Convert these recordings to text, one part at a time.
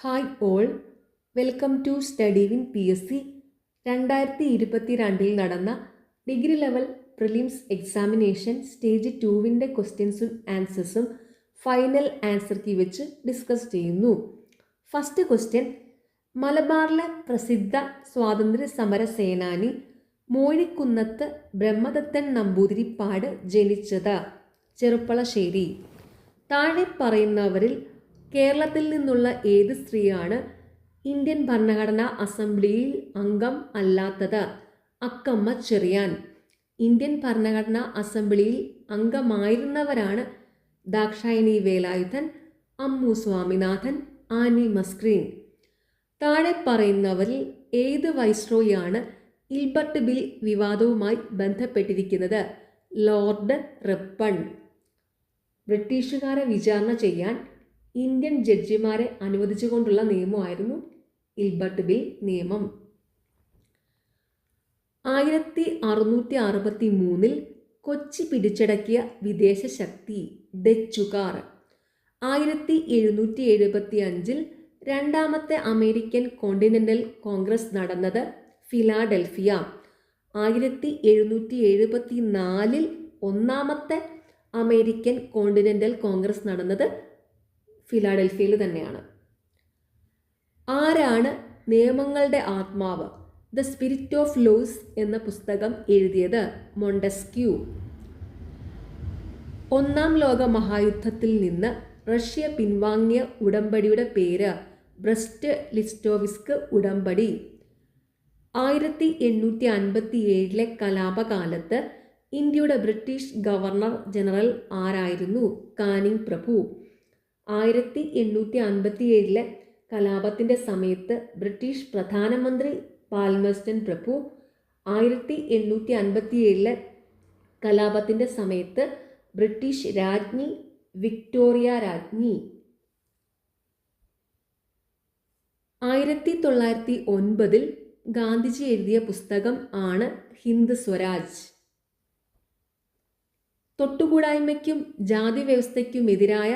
Hi all, welcome to study win PSC. 2022 നടന്ന degree level prelims examination stage 2 ക്വസ്റ്റ്യൻസും ആൻസേഴ്സും final answer key വെച്ച് discuss ചെയ്യുന്നു. First question: മലബാറിലെ പ്രസിദ്ധ സ്വാതന്ത്ര്യ സമര സേനാനി മോഴിക്കുന്നത്ത് ബ്രഹ്മദത്തൻ നമ്പൂതിരിപ്പാട് ജനിച്ചത്? ചെറുപ്പളശ്ശേരി. താഴെ പറയുന്നവരിൽ കേരളത്തിൽ നിന്നുള്ള ഏത് സ്ത്രീയാണ് ഇന്ത്യൻ ഭരണഘടനാ അസംബ്ലിയിൽ അംഗം അല്ലാത്തത്? അക്കമ്മ ചെറിയാൻ. ഇന്ത്യൻ ഭരണഘടനാ അസംബ്ലിയിൽ അംഗമായിരുന്നവരാണ് ദാക്ഷായണി വേലായുധൻ, അമ്മു സ്വാമിനാഥൻ, ആനി മസ്ക്രീൻ. താഴെ പറയുന്നവരിൽ ഏത് വൈസ്രോയാണ് ഇൽബർട്ട് ബിൽ വിവാദവുമായി ബന്ധപ്പെട്ടിരിക്കുന്നത്? Lord Ripon. ബ്രിട്ടീഷുകാരെ വിചാരണ ചെയ്യാൻ ഇന്ത്യൻ ജഡ്ജിമാരെ അനുവദിച്ചുകൊണ്ടുള്ള നിയമമായിരുന്നു ഇൽബർട്ട് ബിൽ നിയമം. 1663 കൊച്ചി പിടിച്ചടക്കിയ വിദേശ ശക്തി ഡച്ചുകാർ. 1775 രണ്ടാമത്തെ അമേരിക്കൻ കോണ്ടിനെന്റൽ കോൺഗ്രസ് നടന്നത് ഫിലാഡൽഫിയ. 1774 ഒന്നാമത്തെ അമേരിക്കൻ കോണ്ടിനെന്റൽ കോൺഗ്രസ് നടന്നത് ഫിലാഡൽഫിയയിൽ തന്നെയാണ്. ആരാണ് നിയമങ്ങളുടെ ആത്മാവ്, ദ സ്പിരിറ്റ് ഓഫ് ലോസ് എന്ന പുസ്തകം എഴുതിയത്? മൊണ്ടസ്ക്യൂ. ഒന്നാം ലോക മഹായുദ്ധത്തിൽ നിന്ന് റഷ്യ പിൻവാങ്ങിയ ഉടമ്പടിയുടെ പേര് ബ്രസ്റ്റ് ലിസ്റ്റോവിസ്ക് ഉടമ്പടി. 1857 കലാപകാലത്ത് ഇന്ത്യയുടെ ബ്രിട്ടീഷ് ഗവർണർ ജനറൽ ആരായിരുന്നു? കാനിങ് പ്രഭു. 1857 കലാപത്തിൻ്റെ സമയത്ത് ബ്രിട്ടീഷ് പ്രധാനമന്ത്രി പാൽമേഴ്സ്റ്റൺ പ്രഭു. 1857 കലാപത്തിൻ്റെ സമയത്ത് ബ്രിട്ടീഷ് രാജ്ഞി വിക്ടോറിയ രാജ്ഞി. 1909 ഗാന്ധിജി എഴുതിയ പുസ്തകം ആണ് ഹിന്ദ് സ്വരാജ്. തൊട്ടുകൂടായ്മയ്ക്കും ജാതി വ്യവസ്ഥയ്ക്കുമെതിരായ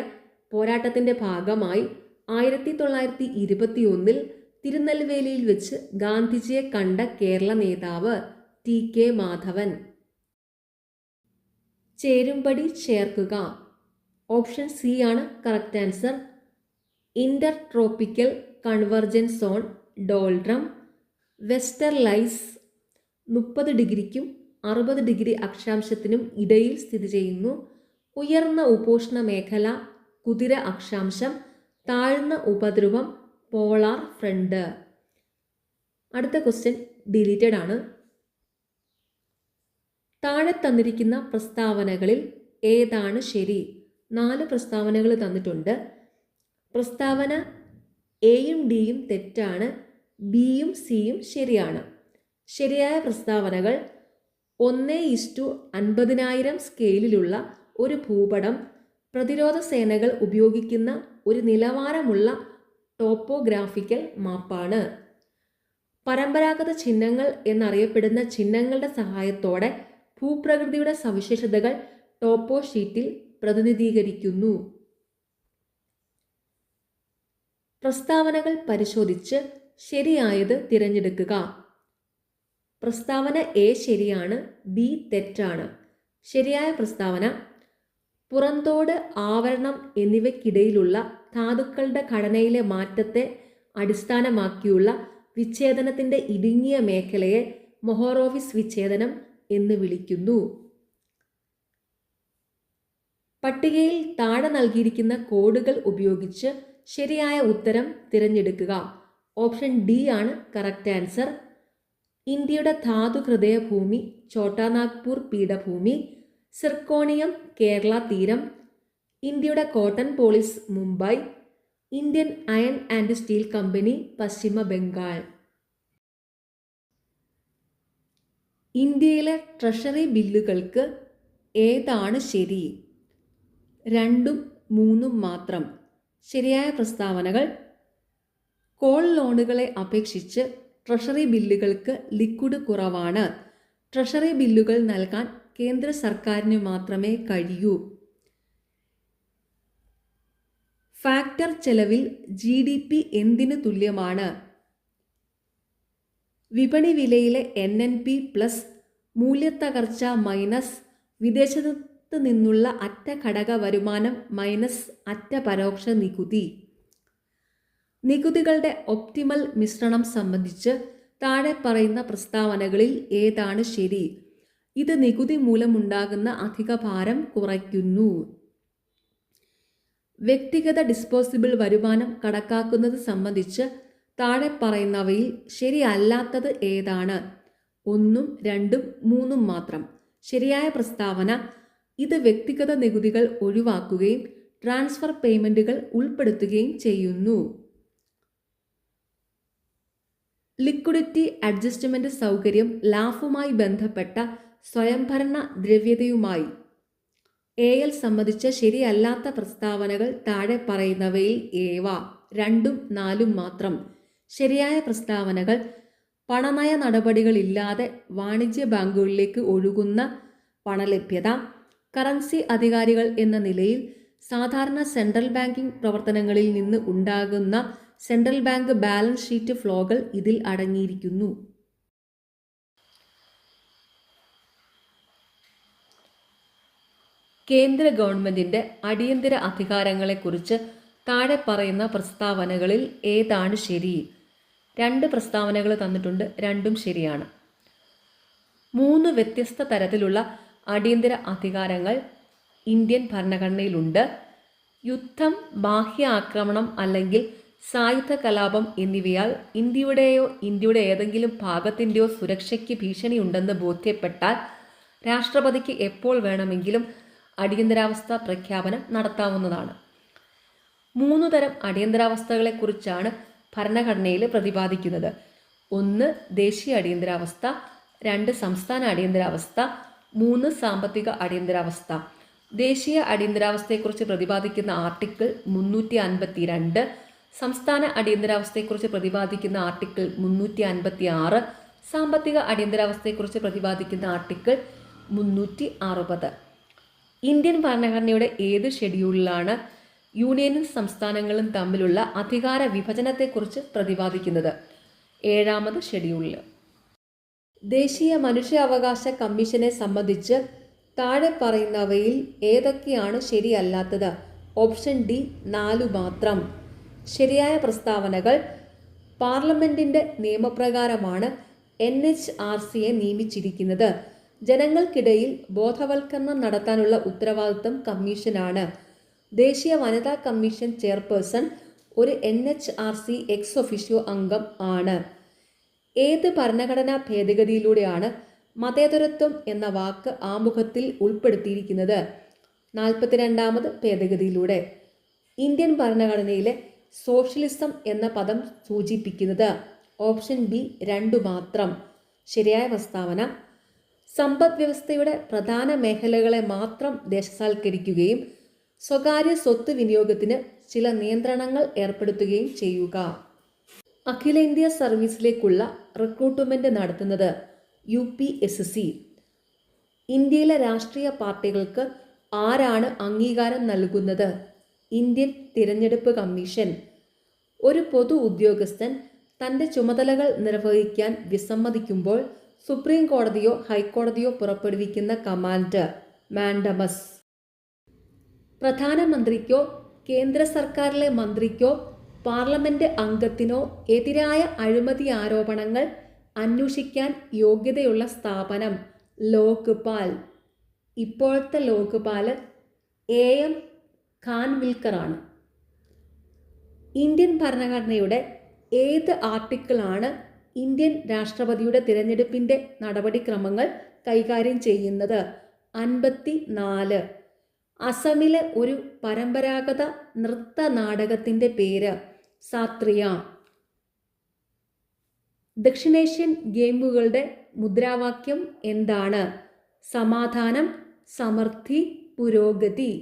പോരാട്ടത്തിൻ്റെ ഭാഗമായി 1921 തിരുനെൽവേലിയിൽ വെച്ച് ഗാന്ധിജിയെ കണ്ട കേരള നേതാവ് TK മാധവൻ. ചേരുംപടി ചേർക്കുക. ഓപ്ഷൻ സി ആണ് correct answer. Inter tropical convergence zone doldrum westerlies 30 ഡിഗ്രിക്കും 60 ഡിഗ്രി അക്ഷാംശത്തിനും ഇടയിൽ സ്ഥിതി ചെയ്യുന്നു. ഉയർന്ന ഉപോഷ്ണ മേഖല കുതിര അക്ഷാംശം, താഴ്ന്ന ഉപധ്രുവം പോളാർ ഫ്രണ്ട്. അടുത്ത ക്വസ്റ്റ്യൻ ഡിലീറ്റഡ് ആണ്. താഴെ തന്നിരിക്കുന്ന പ്രസ്താവനകളിൽ ഏതാണ് ശരി? 4 പ്രസ്താവനകൾ തന്നിട്ടുണ്ട്. പ്രസ്താവന എയും ഡിയും തെറ്റാണ്, ബിയും സിയും ശരിയാണ്. ശരിയായ പ്രസ്താവനകൾ: 1:50,000 സ്കെയിലിലുള്ള ഒരു ഭൂപടം പ്രതിരോധ സേനകൾ ഉപയോഗിക്കുന്ന ഒരു നിലവാരമുള്ള ടോപ്പോഗ്രാഫിക്കൽ മാപ്പാണ്. പരമ്പരാഗത ചിഹ്നങ്ങൾ എന്നറിയപ്പെടുന്ന ചിഹ്നങ്ങളുടെ സഹായത്തോടെ ഭൂപ്രകൃതിയുടെ സവിശേഷതകൾ ടോപ്പോ ഷീറ്റിൽ പ്രതിനിധീകരിക്കുന്നു. പ്രസ്താവനകൾ പരിശോധിച്ച് ശരിയായത് തിരഞ്ഞെടുക്കുക. പ്രസ്താവന എ ശരിയാണ്, ബി തെറ്റാണ്. ശരിയായ പ്രസ്താവന: പുറന്തോട്, ആവരണം എന്നിവയ്ക്കിടയിലുള്ള ധാതുക്കളുടെ ഘടനയിലെ മാറ്റത്തെ അടിസ്ഥാനമാക്കിയുള്ള വിച്ഛേദനത്തിൻ്റെ ഇടുങ്ങിയ മേഖലയെ മൊഹോറോവിസ് വിച്ഛേദനം എന്ന് വിളിക്കുന്നു. പട്ടികയിൽ താഴെ നൽകിയിരിക്കുന്ന കോഡുകൾ ഉപയോഗിച്ച് ശരിയായ ഉത്തരം തിരഞ്ഞെടുക്കുക. ഓപ്ഷൻ ഡി ആണ് കറക്റ്റ് ആൻസർ. ഇന്ത്യയുടെ ധാതു ഹൃദയഭൂമി ഛോട്ടാനാഗ്പൂർ പീഠഭൂമി, സിർക്കോണിയം കേരള തീരം, ഇന്ത്യയുടെ cotton polis Mumbai, Indian iron and steel company പശ്ചിമ ബംഗാൾ. ഇന്ത്യയിലെ ട്രഷറി ബില്ലുകൾക്ക് ഏതാണ് ശരി? 2ഉം 3ഉം മാത്രം. ശരിയായ പ്രസ്താവനകൾ: കോൾ ലോണുകളെ അപേക്ഷിച്ച് ട്രഷറി ബില്ലുകൾക്ക് ലിക്വിഡ് കുറവാണ്. ട്രഷറി ബില്ലുകൾ നൽകാൻ കേന്ദ്ര സർക്കാരിന് മാത്രമേ കഴിയൂ. ഫാക്ടർ ചെലവിൽ GDP എന്തിന് തുല്യമാണ്? വിപണി വിലയിലെ NNP പ്ലസ് മൂല്യത്തകർച്ച മൈനസ് വിദേശത്ത് നിന്നുള്ള അറ്റ ഘടക വരുമാനം മൈനസ് അറ്റ പരോക്ഷ നികുതി. നികുതികളുടെ ഒപ്റ്റിമൽ മിശ്രണം സംബന്ധിച്ച് താഴെ പറയുന്ന പ്രസ്താവനകളിൽ ഏതാണ് ശരി? ഇത് നികുതി മൂലമുണ്ടാകുന്ന അധിക ഭാരം കുറയ്ക്കുന്നു. വ്യക്തിഗത ഡിസ്പോസിബിൾ വരുമാനം കണക്കാക്കുന്നത് സംബന്ധിച്ച് താഴെ പറയുന്നവയിൽ ശരിയല്ലാത്തത് ഏതാണ്? 1, 2, 3 മാത്രം. ശരിയായ പ്രസ്താവന: ഇത് വ്യക്തിഗത നികുതികൾ ഒഴിവാക്കുകയും ട്രാൻസ്ഫർ പേയ്മെന്റുകൾ ഉൾപ്പെടുത്തുകയും ചെയ്യുന്നു. ലിക്വിഡിറ്റി അഡ്ജസ്റ്റ്മെന്റ് സൗകര്യം ലാഭവുമായി ബന്ധപ്പെട്ട സ്വയംഭരണ ദ്രവ്യതയുമായി AL സംബന്ധിച്ച ശരിയല്ലാത്ത പ്രസ്താവനകൾ താഴെ പറയുന്നവയിൽ ഏവ? 2, 4 മാത്രം. ശരിയായ പ്രസ്താവനകൾ: പണനയ നടപടികളില്ലാതെ വാണിജ്യ ബാങ്കുകളിലേക്ക് ഒഴുകുന്ന പണലഭ്യത, കറൻസി അധികാരികൾ എന്ന നിലയിൽ സാധാരണ സെൻട്രൽ ബാങ്കിംഗ് പ്രവർത്തനങ്ങളിൽ നിന്ന് ഉണ്ടാകുന്ന സെൻട്രൽ ബാങ്ക് ബാലൻസ് ഷീറ്റ് ഫ്ലോകൾ ഇതിൽ അടങ്ങിയിരിക്കുന്നു. കേന്ദ്ര ഗവൺമെന്റിന്റെ അടിയന്തര അധികാരങ്ങളെക്കുറിച്ച് താഴെ പറയുന്ന പ്രസ്താവനകളിൽ ഏതാണ് ശരി? 2 പ്രസ്താവനകൾ തന്നിട്ടുണ്ട്, രണ്ടും ശരിയാണ്. 3 വ്യത്യസ്ത തരത്തിലുള്ള അടിയന്തര അധികാരങ്ങൾ ഇന്ത്യൻ ഭരണഘടനയിലുണ്ട്. യുദ്ധം, ബാഹ്യ ആക്രമണം അല്ലെങ്കിൽ സായുധ കലാപം എന്നിവയാൽ ഇന്ത്യയുടെയോ ഇന്ത്യയുടെ ഏതെങ്കിലും ഭാഗത്തിൻ്റെയോ സുരക്ഷയ്ക്ക് ഭീഷണിയുണ്ടെന്ന് ബോധ്യപ്പെട്ടാൽ രാഷ്ട്രപതിക്ക് എപ്പോൾ വേണമെങ്കിലും അടിയന്തരാവസ്ഥ പ്രഖ്യാപനം നടത്താവുന്നതാണ്. 3 തരം അടിയന്തരാവസ്ഥകളെക്കുറിച്ചാണ് ഭരണഘടനയിൽ പ്രതിപാദിക്കുന്നത്. 1 ദേശീയ അടിയന്തരാവസ്ഥ, 2 സംസ്ഥാന അടിയന്തരാവസ്ഥ, 3 സാമ്പത്തിക അടിയന്തരാവസ്ഥ. ദേശീയ അടിയന്തരാവസ്ഥയെക്കുറിച്ച് പ്രതിപാദിക്കുന്ന ആർട്ടിക്കിൾ 352, സംസ്ഥാന അടിയന്തരാവസ്ഥയെക്കുറിച്ച് പ്രതിപാദിക്കുന്ന ആർട്ടിക്കിൾ 356, സാമ്പത്തിക അടിയന്തരാവസ്ഥയെക്കുറിച്ച് പ്രതിപാദിക്കുന്ന ആർട്ടിക്കിൾ 360. ഇന്ത്യൻ ഭരണഘടനയുടെ ഏത് ഷെഡ്യൂളിലാണ് യൂണിയനും സംസ്ഥാനങ്ങളും തമ്മിലുള്ള അധികാര വിഭജനത്തെക്കുറിച്ച് പ്രതിപാദിക്കുന്നത്? 7ാമത് ഷെഡ്യൂളിൽ. ദേശീയ മനുഷ്യാവകാശ കമ്മീഷനെ സംബന്ധിച്ച് താഴെ പറയുന്നവയിൽ ഏതൊക്കെയാണ് ശരിയല്ലാത്തത്? ഓപ്ഷൻ ഡി 4 മാത്രം. ശരിയായ പ്രസ്താവനകൾ: പാർലമെന്റിന്റെ നിയമപ്രകാരമാണ് NHRCയെ നിയമിച്ചിരിക്കുന്നത്. ജനങ്ങൾക്കിടയിൽ ബോധവൽക്കരണം നടത്താനുള്ള ഉത്തരവാദിത്തം കമ്മീഷനാണ്. ദേശീയ വനിതാ കമ്മീഷൻ ചെയർപേഴ്സൺ ഒരു NHRC എക്സ് ഒഫീഷ്യോ അംഗം ആണ്. ഏത് ഭരണഘടനാ ഭേദഗതിയിലൂടെയാണ് മതേതരത്വം എന്ന വാക്ക് ആമുഖത്തിൽ ഉൾപ്പെടുത്തിയിരിക്കുന്നത്? 42ാമത് ഭേദഗതിയിലൂടെ. ഇന്ത്യൻ ഭരണഘടനയിലെ സോഷ്യലിസം എന്ന പദം സൂചിപ്പിക്കുന്നത്? ഓപ്ഷൻ ബി 2 മാത്രം. ശരിയായ പ്രസ്താവന: സമ്പദ് വ്യവസ്ഥയുടെ പ്രധാന മേഖലകളെ മാത്രം ദേശസാൽക്കരിക്കുകയും സ്വകാര്യ സ്വത്ത് വിനിയോഗത്തിന് ചില നിയന്ത്രണങ്ങൾ ഏർപ്പെടുത്തുകയും ചെയ്യുക. അഖിലേന്ത്യാ സർവീസിലേക്കുള്ള റിക്രൂട്ട്മെന്റ് നടത്തുന്നത് UPSC. ഇന്ത്യയിലെ രാഷ്ട്രീയ പാർട്ടികൾക്ക് ആരാണ് അംഗീകാരം നൽകുന്നത്? ഇന്ത്യൻ തിരഞ്ഞെടുപ്പ് കമ്മീഷൻ. ഒരു പൊതു ഉദ്യോഗസ്ഥൻ തൻ്റെ ചുമതലകൾ നിർവഹിക്കാൻ വിസമ്മതിക്കുമ്പോൾ സുപ്രീം കോടതിയോ ഹൈക്കോടതിയോ പുറപ്പെടുവിക്കുന്ന കമാൻഡ് മാൻഡമസ്. പ്രധാനമന്ത്രിക്കോ കേന്ദ്ര സർക്കാരിലെ മന്ത്രിക്കോ പാർലമെന്റ് അംഗത്തിനോ എതിരായ അഴിമതി ആരോപണങ്ങൾ അന്വേഷിക്കാൻ യോഗ്യതയുള്ള സ്ഥാപനം ലോക്പാൽ. ഇപ്പോഴത്തെ ലോക്പാൽ AM ഖാൻവിൽക്കറാണ്. ഇന്ത്യൻ ഭരണഘടനയുടെ ഏത് ആർട്ടിക്കിളാണ് ഇന്ത്യൻ രാഷ്ട്രപതിയുടെ തിരഞ്ഞെടുപ്പിൻ്റെ നടപടിക്രമങ്ങൾ കൈകാര്യം ചെയ്യുന്നത്? 54. അസമിലെ ഒരു പരമ്പരാഗത നൃത്ത നാടകത്തിൻ്റെ പേര് സാത്രിയ. ദക്ഷിണേഷ്യൻ ഗെയിമുകളുടെ മുദ്രാവാക്യം എന്താണ്? സമാധാനം, സമൃദ്ധി, പുരോഗതി.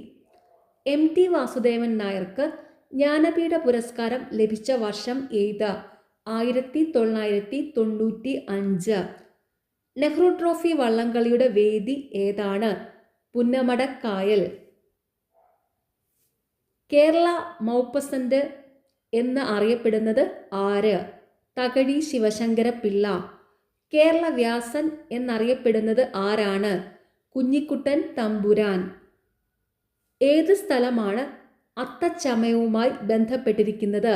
MT വാസുദേവൻ നായർക്ക് ജ്ഞാനപീഠ പുരസ്കാരം ലഭിച്ച വർഷം ഏത്? 1995. നെഹ്റു ട്രോഫി വള്ളംകളിയുടെ വേദി ഏതാണ്? പുന്നമടക്കായൽ. കേരള മൗപ്പസന്റ് എന്ന് അറിയപ്പെടുന്നത് ആര്? തകഴി ശിവശങ്കര പിള്ള. കേരള വ്യാസൻ എന്നറിയപ്പെടുന്നത് ആരാണ്? കുഞ്ഞിക്കുട്ടൻ തമ്പുരാൻ. ഏത് സ്ഥലമാണ് അത്തച്ചമയവുമായി ബന്ധപ്പെട്ടിരിക്കുന്നത്?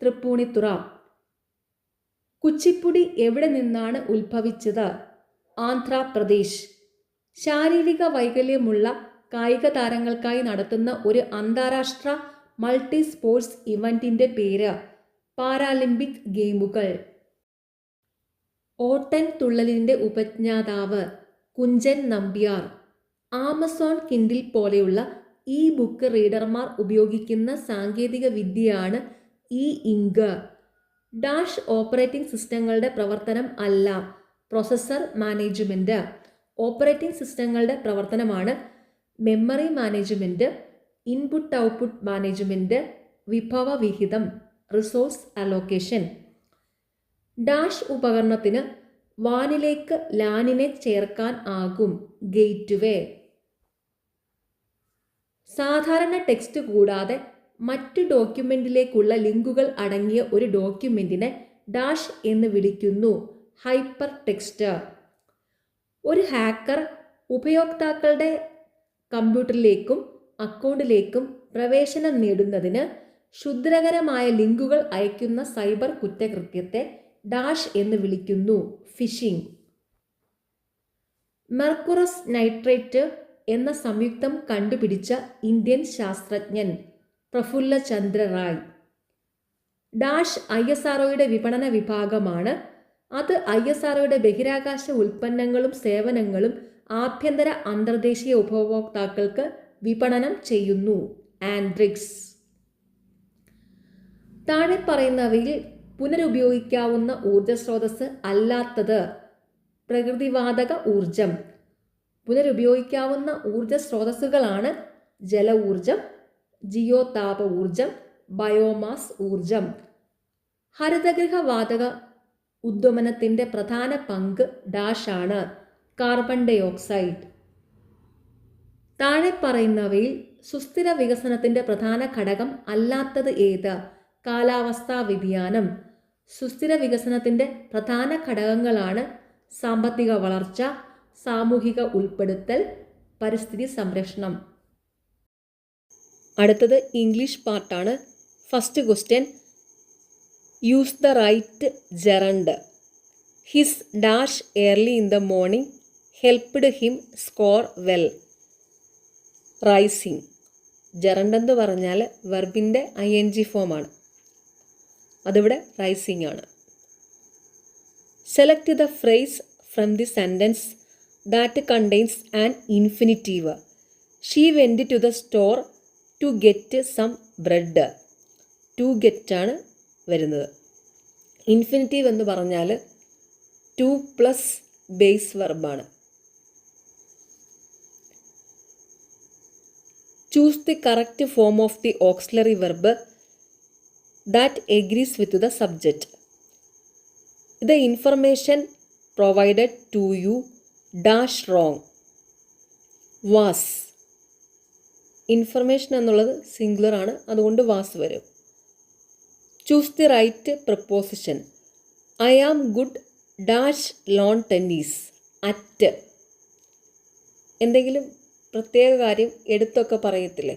തൃപ്പൂണിത്തുറ. കുച്ചിപ്പുടി എവിടെ നിന്നാണ് ഉത്ഭവിച്ചത്? ആന്ധ്രാപ്രദേശ്. ശാരീരിക വൈകല്യമുള്ള കായിക താരങ്ങൾക്കായി നടത്തുന്ന ഒരു അന്താരാഷ്ട്ര മൾട്ടി സ്പോർട്സ് ഇവന്റിന്റെ പേര്? പാരാലിമ്പിക് ഗെയിമുകൾ. ഓട്ടൻ തുള്ളലിന്റെ ഉപജ്ഞാതാവ്? കുഞ്ചൻ നമ്പ്യാർ. ആമസോൺ കിൻഡിൽ പോലെയുള്ള ഇ ബുക്ക് റീഡർമാർ ഉപയോഗിക്കുന്ന സാങ്കേതിക വിദ്യയാണ് ഇ ഇങ്ക്. ഡാഷ് ഓപ്പറേറ്റിംഗ് സിസ്റ്റങ്ങളുടെ പ്രവർത്തനം അല്ല പ്രോസസർ മാനേജ്മെന്റ്. ഓപ്പറേറ്റിംഗ് സിസ്റ്റങ്ങളുടെ പ്രവർത്തനമാണ് memory management, input output management, വിഭവ വിഹിതം, റിസോഴ്സ് അലോക്കേഷൻ. ഡാഷ് ഉപകരണത്തിന് വാനിലേക്ക് ലാനിനെ ചേർക്കാൻ ആകും ഗേറ്റ്വേ. സാധാരണ ടെക്സ്റ്റ് കൂടാതെ മറ്റു ഡോക്യുമെന്റിലേക്കുള്ള ലിങ്കുകൾ അടങ്ങിയ ഒരു ഡോക്യുമെന്റിനെ ഡാഷ് എന്ന് വിളിക്കുന്നു ഹൈപ്പർ ടെക്സ്റ്റ്. ഒരു ഹാക്കർ ഉപയോക്താക്കളുടെ കമ്പ്യൂട്ടറിലേക്കും അക്കൗണ്ടിലേക്കും പ്രവേശനം നേടുന്നതിന് ക്ഷുദ്രകരമായ ലിങ്കുകൾ അയക്കുന്ന സൈബർ കുറ്റകൃത്യത്തെ ഡാഷ് എന്ന് വിളിക്കുന്നു ഫിഷിംഗ്. മെർക്കുറസ് നൈട്രേറ്റ് എന്ന സംയുക്തം കണ്ടുപിടിച്ച ഇന്ത്യൻ ശാസ്ത്രജ്ഞൻ? പ്രഫുല്ല ചന്ദ്ര റായ്. ഡാഷ് ISROയുടെ വിപണന വിഭാഗമാണ്. അത് ISROയുടെ ബഹിരാകാശ ഉൽപ്പന്നങ്ങളും സേവനങ്ങളും ആഭ്യന്തര അന്തർദേശീയ ഉപഭോക്താക്കൾക്ക് വിപണനം ചെയ്യുന്നു. ആൻഡ്രിക്സ്. താഴെ പറയുന്നവയിൽ പുനരുപയോഗിക്കാവുന്ന ഊർജ സ്രോതസ് അല്ലാത്തത്? പ്രകൃതിവാതക ഊർജം. പുനരുപയോഗിക്കാവുന്ന ഊർജ സ്രോതസ്സുകളാണ് ജല ഊർജം, ജിയോതാപ ഊർജം, ബയോമാസ് ഊർജം. ഹരിതഗൃഹ വാതക ഉദ്വമനത്തിന്റെ പ്രധാന പങ്ക് ഡാഷ് ആണ് കാർബൺ ഡൈ ഓക്സൈഡ്. താഴെ പറയുന്നവയിൽ സുസ്ഥിര വികസനത്തിന്റെ പ്രധാന ഘടകം അല്ലാത്തത് ഏത്? കാലാവസ്ഥാ വ്യതിയാനം. സുസ്ഥിര വികസനത്തിന്റെ പ്രധാന ഘടകങ്ങളാണ് സാമ്പത്തിക വളർച്ച, സാമൂഹിക ഉൾപ്പെടുത്തൽ, പരിസ്ഥിതി സംരക്ഷണം. അടുത്തത് ഇംഗ്ലീഷ് പാർട്ടാണ്. First question, use the right gerund. His dash early in the morning helped him score well. Rising. Gerund എന്ന് പറഞ്ഞാൽ വെർബിൻ്റെ ING ഫോമാണ്. അതിവിടെ റൈസിങ് ആണ്. Select the phrase from the sentence that contains an infinitive. She went to the store to get some bread. To get ആണ് വരുന്നത്. Infinitive എന്ന് പറഞ്ഞാൽ 2+ ബേസ് വെർബാണ്. Choose the correct form of the auxiliary verb that agrees with the subject. The information provided to you dash wrong. Was. Information എന്നുള്ളത് singular ആണ്, അതുകൊണ്ട് was വരും. Choose the right preposition. I am good dash lawn tennis at. എന്തെങ്കിലും പ്രത്യേക കാര്യം എടുത്തൊക്കെ പറയത്തില്ലേ,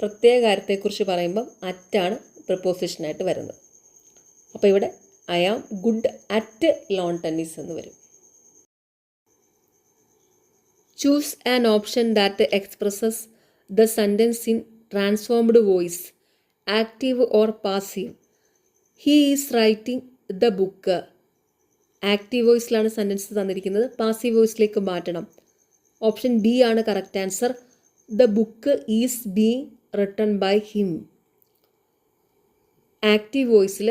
പ്രത്യേക കാര്യത്തെക്കുറിച്ച് പറയുമ്പം അറ്റാണ് പ്രപ്പോസിഷനായിട്ട് വരുന്നത്. അപ്പോൾ ഇവിടെ I am good at lawn tennis എന്ന് വരും. Choose an option that expresses the sentence in transformed voice, active or passive. He is writing the book. Active വോയിസിലാണ് സെൻറ്റൻസ് തന്നിരിക്കുന്നത്, പാസീവ് വോയിസിലേക്ക് മാറ്റണം. ഓപ്ഷൻ ബി ആണ് correct answer. The book is being written by him. Active വോയിസിൽ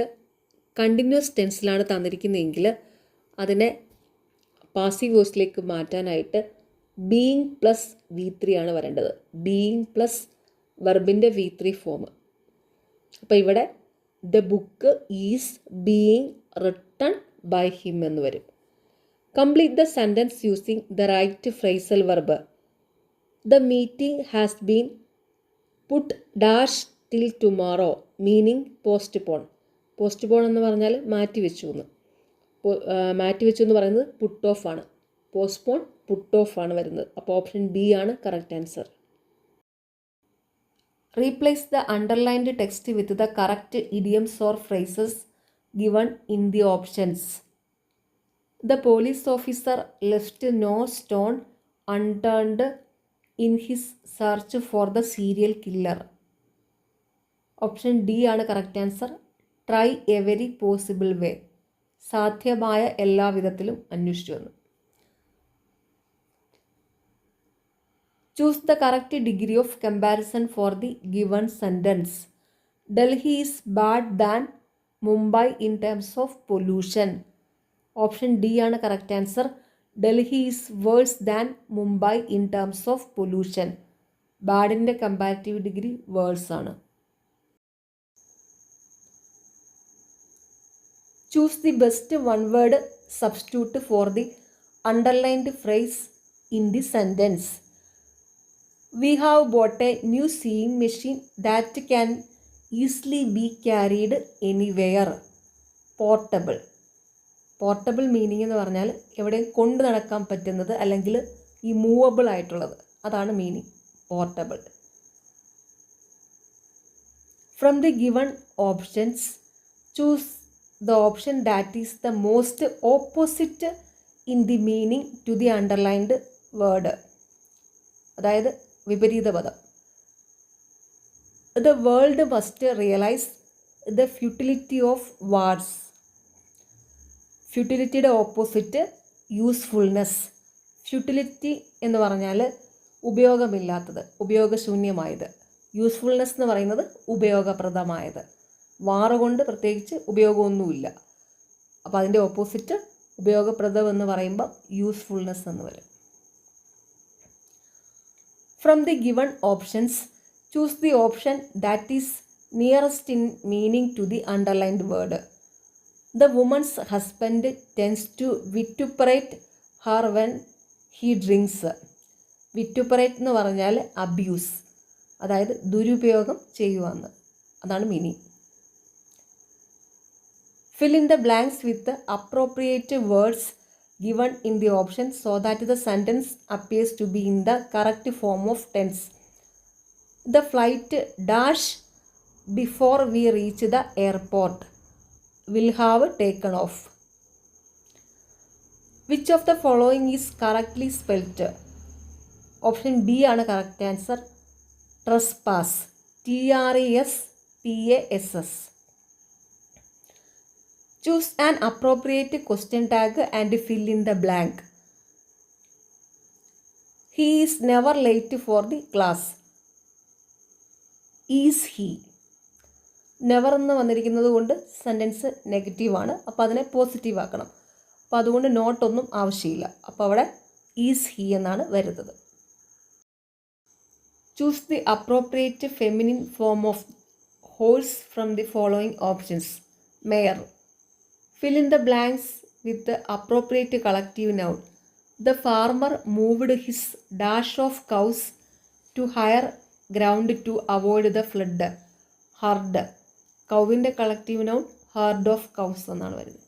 continuous ടെൻസിലാണ് തന്നിരിക്കുന്നതെങ്കിൽ അതിനെ passive വോയിസിലേക്ക് മാറ്റാനായിട്ട് ബീയിങ് പ്ലസ് V3 ആണ് വരേണ്ടത്. ബീയിങ് പ്ലസ് വെർബിൻ്റെ V3 ഫോം. അപ്പോൾ ഇവിടെ the book is being written by him എന്ന് വരും. Complete the sentence using the right phrasal verb. The meeting has been put dash till tomorrow, meaning postpone. Postpone എന്ന് പറഞ്ഞാൽ മാറ്റിവെച്ചു എന്ന്. മാറ്റിവെച്ചു എന്ന് പറയുന്നത് പുട്ട് ഓഫ് ആണ്. പോസ്റ്റ്പോൺ പുട്ട് ഓഫ് ആണ് വരുന്നത്. അപ്പോൾ ഓപ്ഷൻ ബി ആണ് correct answer. Replace the underlined text with the correct idioms or phrases given in the options. The police officer left no stone unturned in his search for the serial killer. Option D ആണ് correct answer. Try every possible way. സാധ്യമായ എല്ലാ വിധത്തിലും അന്വേഷിച്ചു വന്നു. Choose the correct degree of comparison for the given sentence. Delhi is bad than Mumbai in terms of pollution. Option D ആണ് correct answer. Delhi is worse than Mumbai in terms of pollution. ബാഡിൻ്റെ comparative degree worse ആണ്. Choose the best one word substitute for the underlined phrase in the sentence. We have bought a new sewing machine that can easily be carried anywhere. Portable. Portable meaning എന്ന് പറഞ്ഞാൽ എവിടെയും കൊണ്ട് നടക്കാൻ പറ്റുന്നത് അല്ലെങ്കിൽ ഈ movable ആയിട്ടുള്ളത്, അതാണ് meaning portable. From the given options choose the option that is the most opposite in the meaning to the underlined word. അതായത് വിപരീത പദം. The world must realise the futility of wars. ഫ്യൂട്ടിലിറ്റിയുടെ ഓപ്പോസിറ്റ് യൂസ്ഫുൾനെസ്. ഫ്യൂട്ടിലിറ്റി എന്ന് പറഞ്ഞാൽ ഉപയോഗമില്ലാത്തത്, ഉപയോഗശൂന്യമായത്. Usefulness എന്ന് പറയുന്നത് ഉപയോഗപ്രദമായത്. വാറ് കൊണ്ട് പ്രത്യേകിച്ച് ഉപയോഗമൊന്നുമില്ല. അപ്പോൾ അതിൻ്റെ ഓപ്പോസിറ്റ് ഉപയോഗപ്രദം എന്ന് പറയുമ്പോൾ യൂസ്ഫുൾനെസ് എന്ന് വരും. From the given options, choose the option that is nearest in meaning to the underlined word. The woman's husband tends to vituperate her when he drinks. Vituperate എന്ന് പറഞ്ഞാൽ അബ്യൂസ്, അതായത് ദുരുപയോഗം ചെയ്യുവാന്ന്, അതാണ് meaning. Fill in the blanks with the appropriate words given in the option so that the sentence appears to be in the correct form of tense. The flight dash before we reach the airport will have taken off. Which of the following is correctly spelled? Option B ആണ് correct answer. Trespass. TRESPASS. Choose an appropriate question tag and fill in the blank. He is never late for the class. Is he? Never എന്ന് വന്നിരിക്കുന്നത് കൊണ്ട് sentence നെഗറ്റീവാണ്. അപ്പോൾ അതിനെ positive ആക്കണം. അപ്പോൾ അതുകൊണ്ട് നോട്ടൊന്നും ആവശ്യമില്ല. അപ്പോൾ അവിടെ ഈസ് ഹി എന്നാണ് വരുന്നത്. Choose the appropriate feminine form of horse from the following options. Meyer. Fill in the blanks with the appropriate collective noun. The farmer moved his dash of cows to higher ground to avoid the flood. Herd. കൗവിൻ്റെ collective noun herd of cows എന്നാണ് വരുന്നത്.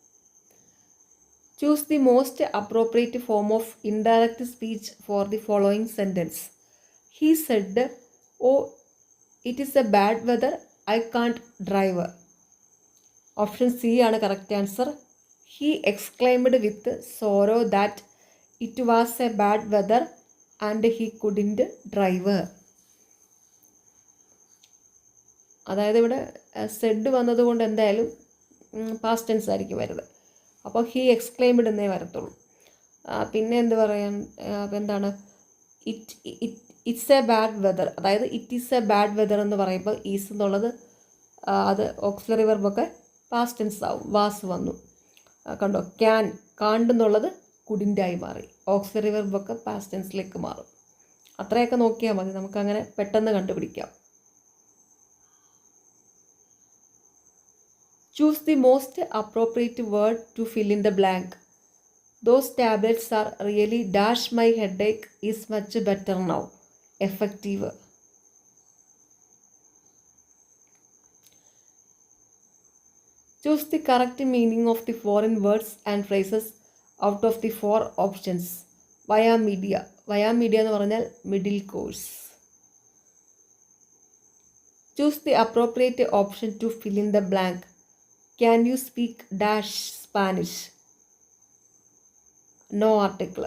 Choose the most appropriate form of indirect speech for the following sentence. He said, oh it is a bad weather, I can't drive. Option C ആണ് correct answer. He exclaimed with sorrow that it was a bad weather and he couldn't drive. അതായത് ഇവിടെ Z വന്നതുകൊണ്ട് എന്തായാലും past tense ആയിരിക്കും വരുന്നത്. അപ്പോൾ he exclaimed എന്നേ വരത്തുള്ളൂ. പിന്നെ എന്ത് പറയാൻ, എന്താണ് ഇറ്റ്സ് എ ബാഡ് വെദർ, അതായത് it is a bad whether എന്ന് പറയുമ്പോൾ ഈസ് എന്നുള്ളത് അത് ഓക്സിലറി വെർബൊക്കെ പാസ്റ്റ് ടെൻസ് ആവും. വാസ് വന്നു കണ്ടോ. കാണ്ട് എന്നുള്ളത് കുഡിൻ്റായി മാറി. ഓക്സിലറി വെർബൊക്കെ പാസ്റ്റ് ടെൻസിലേക്ക് മാറും. അത്രയൊക്കെ നോക്കിയാൽ മതി, നമുക്കങ്ങനെ പെട്ടെന്ന് കണ്ടുപിടിക്കാം. Choose the most appropriate word to fill in the blank. Those tablets are really dash my headache is much better now. Effective. Choose the correct meaning of the foreign words and phrases out of the 4 options. Via media. Via media എന്ന് പറഞ്ഞാൽ middle course. Choose the appropriate option to fill in the blank. Can you speak dash Spanish? No article.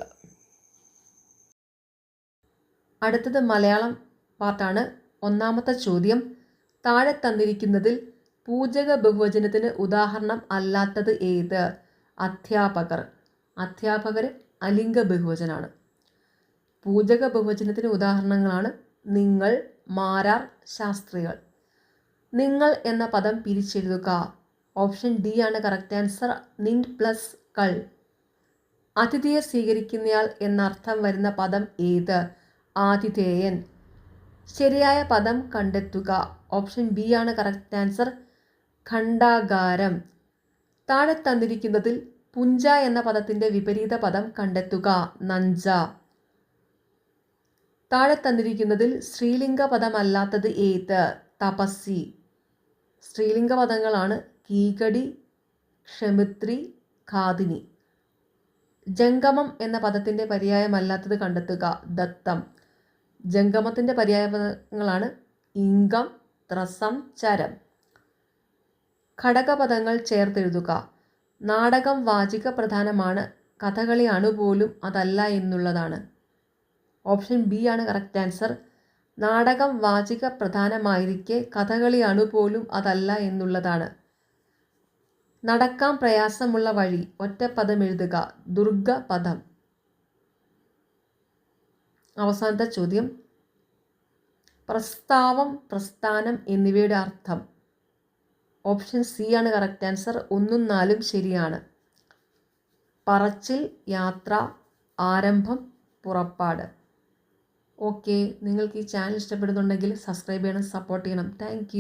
അടുത്തത് മലയാളം പാർട്ടാണ്. ഒന്നാമത്തെ ചോദ്യം, താഴെ തന്നിരിക്കുന്നതിൽ പൂജക ബഹുവചനത്തിന് ഉദാഹരണം അല്ലാത്തത് ഏത്? അധ്യാപകർ. അധ്യാപകർ അലിംഗ ബഹുവചനാണ്. പൂജക ബഹുവചനത്തിന് ഉദാഹരണങ്ങളാണ് നിങ്ങൾ, മാരാർ, ശാസ്ത്രികൾ. നിങ്ങൾ എന്ന പദം പിരിച്ചെഴുതുക. ഓപ്ഷൻ ഡി ആണ് കറക്റ്റ് ആൻസർ. നിൻ പ്ലസ് കൾ. അതിഥിയെ സ്വീകരിക്കുന്നയാൾ എന്നർത്ഥം വരുന്ന പദം ഏത്? ആതിഥേയൻ. ശരിയായ പദം കണ്ടെത്തുക. ഓപ്ഷൻ ബി ആണ് കറക്റ്റ് ആൻസർ. ഖണ്ഡാകാരം. താഴെ തന്നിരിക്കുന്നതിൽ പുഞ്ച എന്ന പദത്തിൻ്റെ വിപരീത പദം കണ്ടെത്തുക. നഞ്ച. താഴെ തന്നിരിക്കുന്നതിൽ സ്ത്രീലിംഗ പദമല്ലാത്തത് ഏത്? തപസ്സി. സ്ത്രീലിംഗ പദങ്ങളാണ് കീകടി, ക്ഷമിത്രി, ഖാദിനി. ജംഗമം എന്ന പദത്തിൻ്റെ പര്യായമല്ലാത്തത് കണ്ടെത്തുക. ദത്തം. ജംഗമത്തിൻ്റെ പര്യായപദങ്ങളാണ് ഇംഗം, ത്രസം, ചരം. ഘടകപദങ്ങൾ ചേർത്തെഴുതുക. നാടകം വാചിക പ്രധാനമാണ്, കഥകളി അണുപോലും അതല്ല എന്നുള്ളതാണ്. ഓപ്ഷൻ ബി ആണ് കറക്റ്റ് ആൻസർ. നാടകം വാചിക പ്രധാനമായിരിക്കെ കഥകളി അണുപോലും അതല്ല എന്നുള്ളതാണ്. നടക്കാൻ പ്രയാസമുള്ള വഴി. ഒറ്റപ്പദം എഴുതുക. ദുർഗപദം. അവസാനത്തെ ചോദ്യം, പ്രസ്താവം, പ്രസ്ഥാനം എന്നിവയുടെ അർത്ഥം. ഓപ്ഷൻ സി ആണ് കറക്റ്റ് ആൻസർ. 1ഉം 4ഉം ശരിയാണ്. പറച്ചിൽ, യാത്ര, ആരംഭം, പുറപ്പാട്. ഓക്കെ, നിങ്ങൾക്ക് ഈ ചാനൽ ഇഷ്ടപ്പെടുന്നുണ്ടെങ്കിൽ സബ്സ്ക്രൈബ് ചെയ്യണം, സപ്പോർട്ട് ചെയ്യണം. താങ്ക്